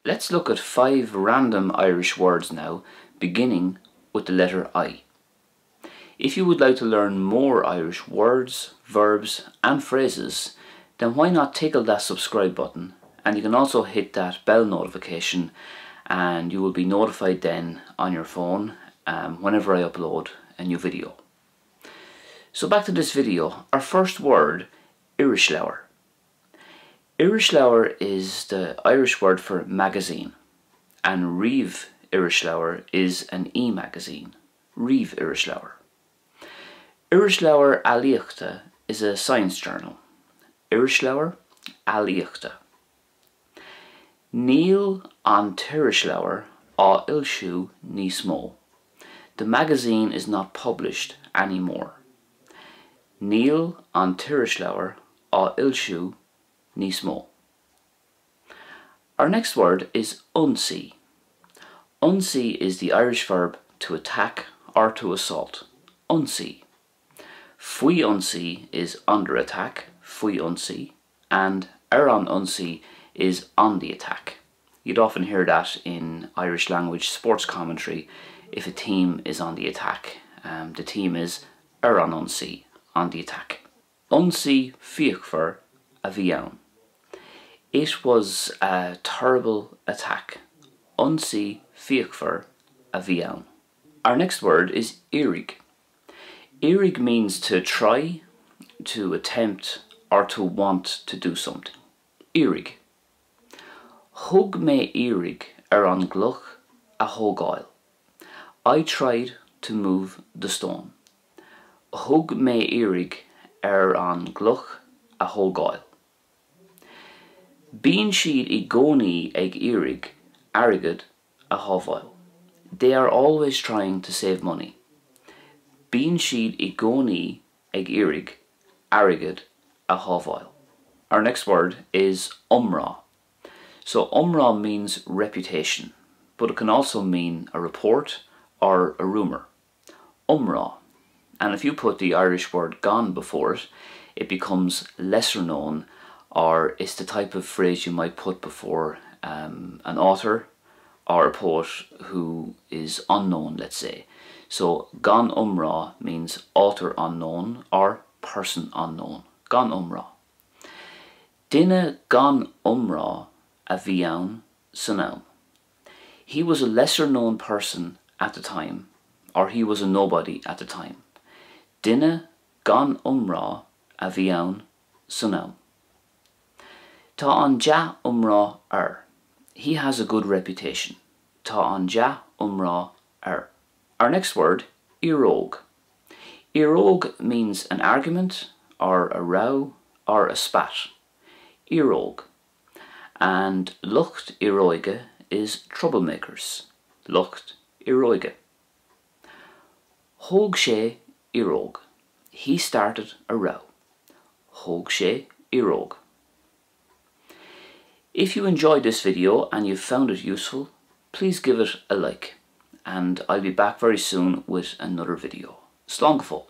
Let's look at 5 random Irish words now, beginning with the letter I. If you would like to learn more Irish words, verbs and phrases, then why not tickle that subscribe button, and you can also hit that bell notification and you will be notified then on your phone whenever I upload a new video. So back to this video. Our first word, Irisleabhar. Irisleabhar is the Irish word for magazine, and Riamh Irisleabhar is an e-magazine, Riamh Irisleabhar. Irisleabhar Ailíochta is a science journal. Irisleabhar Ailíochta. Níl an Tirisleabhar á uilsiú níos mó. The magazine is not published anymore. Níl an Tirisleabhar á uilsiú níos mó. Our next word is ionsaí. Ionsaí is the Irish verb to attack or to assault. Ionsaí. Faoi ionsaí is under attack, faoi ionsaí, and ar an ionsaí is on the attack. You'd often hear that in Irish language sports commentary if a team is on the attack. The team is ar an ionsaí, on the attack. Ionsaí fiachmhar a bhí ann. It was a terrible attack. Ionsaí fiachmhar a bhí ann. Our next word is éirigh. Éirigh means to try, to attempt, or to want to do something. Éirigh. Thug mé éirigh ar an gcloch a thógáil. I tried to move the stone. Thug mé éirigh ar an gcloch a thógáil. Bíonn siad I gcónaí ag éirigh airgid a thógáil. They are always trying to save money. Bíonn siad I gcónaí ag éirigh airgid a thógáil. Our next word is umrá. So umrá means reputation, but it can also mean a report or a rumour. Umrá. And if you put the Irish word gan before it, it becomes lesser known, or it's the type of phrase you might put before an author or a poet who is unknown, let's say. So gan umrá means author unknown or person unknown. Gan umrá. Duine gan umrá a bhí ann san am. He was a lesser known person at the time, or he was a nobody at the time. Duine gan umrá a bhí ann san am. Tá an deach umrá ar. He has a good reputation. Tá an deach umrá ar. Our next word, iarróg. Iarróg means an argument, or a row, or a spat. Iarróg. And lucht iarróige is troublemakers. Lucht iarróige. Thóg sé iarróg. He started a row. Thóg sé iarróg. If you enjoyed this video and you found it useful, please give it a like, and I'll be back very soon with another video. Slán go fóill.